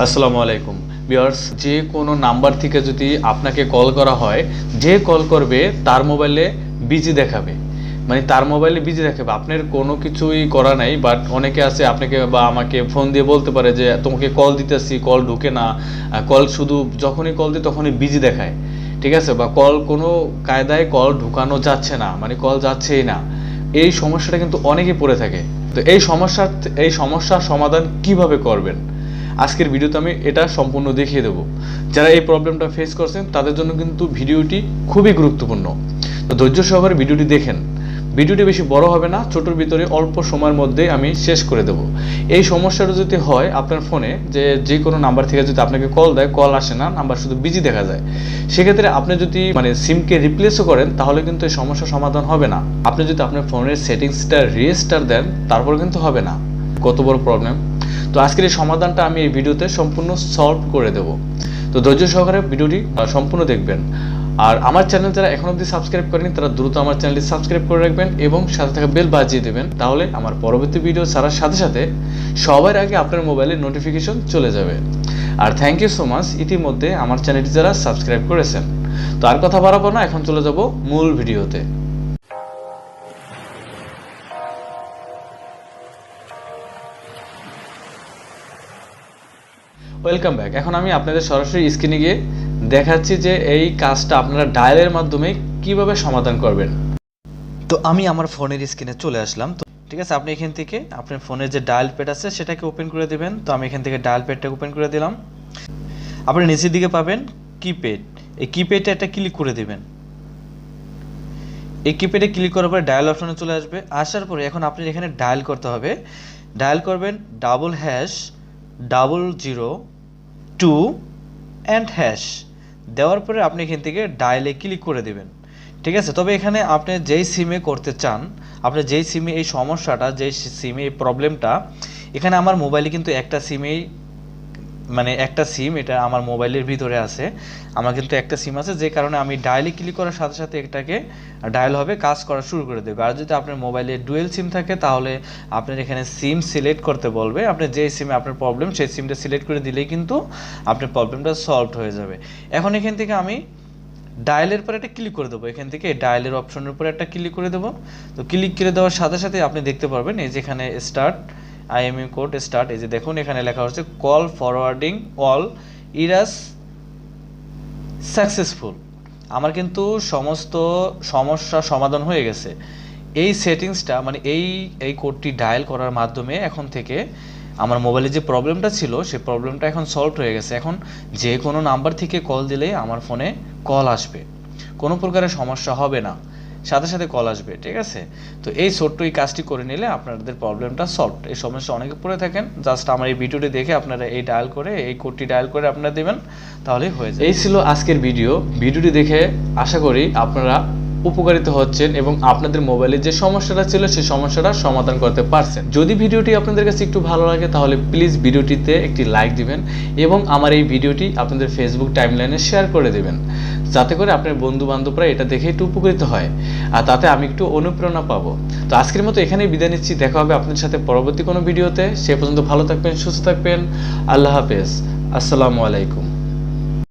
আসসালামু আলাইকুম ভিউয়ার্স, যে কোনো নাম্বার থেকে যদি আপনাকে কল করা হয়, যে কল করবে তার মোবাইলে বিজি দেখাবে, মানে তার মোবাইলে বিজি দেখাবে। আপনার কোনো কিছুই করা নাই, বাট অনেকে আছে আপনাকে বা আমাকে ফোন দিয়ে বলতে পারে যে তোমাকে কল দিতেছি, কল ঢুকে না, কল শুধু যখনই কল দিই তখনই বিজি দেখায়, ঠিক আছে, বা কল কোনো কায়দায় কল ঢুকানো যাচ্ছে না, মানে কল যাচ্ছেই না। এই সমস্যাটা কিন্তু অনেকেই পড়ে থাকে। তো এই সমস্যার সমাধান কিভাবে করবেন আজকের ভিডিওতে আমি এটা সম্পূর্ণ দেখিয়ে দেবো। যারা এই প্রবলেমটা ফেস করছেন তাদের জন্য কিন্তু ভিডিওটি খুবই গুরুত্বপূর্ণ। তো ধৈর্য সহকারে ভিডিওটি দেখেন। ভিডিওটি বেশি বড় হবে না, ছোটোর ভিতরে অল্প সময়ের মধ্যে আমি শেষ করে দেব। এই সমস্যাটা যদি হয় আপনার ফোনে, যে কোনো নাম্বার থেকে যদি আপনাকে কল দেয়, কল আসে না, নাম্বার শুধু বিজি দেখা যায়, সেক্ষেত্রে আপনি যদি সিমকে রিপ্লেসও করেন তাহলে কিন্তু এই সমস্যার সমাধান হবে না। আপনি যদি আপনার ফোনের সেটিংসটা রিস্টার দেন তারপর কিন্তু হবে না। কত বড় প্রবলেম! তো আজকের এই সমাধানটা আমি এই ভিডিওতে সম্পূর্ণ সলভ করে দেব। তো ধৈর্য সহকারে ভিডিওটি সম্পূর্ণ দেখবেন। আর আমার চ্যানেল যারা এখন অবধি সাবস্ক্রাইব করেনি তারা দ্রুত আমার চ্যানেলটি সাবস্ক্রাইব করে রাখবেন এবং সাথে থাকা বেল বাজিয়ে দেবেন, তাহলে আমার পরবর্তী ভিডিও ছাড়ার সাথে সাথে সবার আগে আপনার মোবাইলে নোটিফিকেশন চলে যাবে। আর থ্যাংক ইউ সো মাচ ইতিমধ্যে আমার চ্যানেলটি যারা সাবস্ক্রাইব করেছেন। তো আর কথা বাড়াবো না, এখন চলে যাব মূল ভিডিওতে। Welcome back. এখন আমি আপনাদের সরাসরি স্ক্রিনে গিয়ে দেখাচ্ছি যে এই কাজটা আপনারা ডায়ালের মাধ্যমে কিভাবে সমাধান করবেন। তো আমি আমার ফোনের স্ক্রিনে চলে আসলাম। তো ঠিক আছে, আপনি এখান থেকে আপনার ফোনের যে ডায়াল প্যাড আছে সেটাকে ওপেন করে দেবেন। তো আমি এখান থেকে ডায়াল প্যাডটা ওপেন করে দিলাম। আপনি নিচের দিকে পাবেন কিপ্যাড, এই কিপ্যাডে একটা ক্লিক করে দেবেন। এই কিপ্যাডে ক্লিক করার পরে ডায়াল অপশনে চলে আসবে। আসার পরে এখন আপনি এখানে ডায়াল করতে হবে। ডায়াল করবেন ##002 অ্যান্ড হ্যাশ দেওয়ার পরে আপনি এখান থেকে ডায়ালে ক্লিক করে দেবেন। ঠিক আছে, তবে এখানে আপনি যেই সিমে করতে চান, আপনি যেই সিমে এই সমস্যাটা, যেই সিমে এই প্রবলেমটা, এখানে আমার মোবাইলে কিন্তু একটা সিমেই, একটা সিম এটা আমার মোবাইলের ভিতরে আছে। আমার কিন্তু একটা সিম আছে, যে কারণে আমি ডায়ালে ক্লিক করার সাথে সাথে এটাকে ডায়াল হবে, কাজ করা শুরু করে দেবে। আর যদি আপনার মোবাইলে ডুয়েল সিম থাকে তাহলে আপনার এখানে সিম সিলেক্ট করতে বলবে। আপনি যেই সিমে আপনার প্রবলেম সেই সিমটা সিলেক্ট করে দিলেই কিন্তু আপনার প্রবলেমটা সলভ হয়ে যাবে। এখন এখান থেকে আমি ডায়ালের পর একটা ক্লিক করে দেবো। এখান থেকে ডায়ালের অপশনের উপরে একটা ক্লিক করে দেবো। তো ক্লিক করে দেওয়ার সাথে সাথে আপনি দেখতে পারবেন এই যে এখানে স্টার্ট IMU কোড স্টার্ট, এই যে দেখুন এখানে লেখা হচ্ছে কল ফরওয়ার্ডিং অল ইরাস সাকসেসফুল। আমার কিন্তু সমস্ত সমস্যা সমাধান হয়ে গেছে। এই সেটিংসটা এই কোডটি ডায়াল করার মাধ্যমে এখন থেকে আমার মোবাইলে যে প্রবলেমটা ছিল সেই প্রবলেমটা এখন সলভ হয়ে গেছে। এখন যে কোনো নাম্বার থেকে কল দিলেই আমার ফোনে কল আসবে, কোনো প্রকারের সমস্যা হবে না, সাথে সাথে কল আসবে। ঠিক আছে, তো এই ছোট্ট এই কাজটি করে নিলে আপনাদের প্রবলেমটা সলভ। এই সমস্যা অনেকে পড়ে থাকেন, জাস্ট আমার এই ভিডিওটি দেখে আপনারা এই ডায়াল করে, এই কোডটি ডায়াল করে আপনারা দেবেন, তাহলেই হয়ে যাবে। এই ছিল আজকের ভিডিওটি দেখে আশা করি আপনারা উপকারিত হচ্ছেন এবং আপনাদের মোবাইলে যে সমস্যাটা ছিল সেই সমস্যাটা সমাধান করতে পারছেন। যদি ভিডিওটি আপনাদের কাছে একটু ভালো লাগে তাহলে প্লিজ ভিডিওটিতে একটি লাইক দিবেন এবং আমার এই ভিডিওটি আপনাদের ফেসবুক টাইমলাইনে শেয়ার করে দেবেন, যাতে করে আপনার বন্ধু বান্ধবরা এটা দেখে একটু উপকৃত হয় আর তাতে আমি একটু অনুপ্রেরণা পাবো। তো আজকের মতো এখানেই বিদায় নিচ্ছি। দেখা হবে আপনাদের সাথে পরবর্তী কোনো ভিডিওতে। সে পর্যন্ত ভালো থাকবেন, সুস্থ থাকবেন। আল্লাহ হাফেজ। আসসালামু আলাইকুম।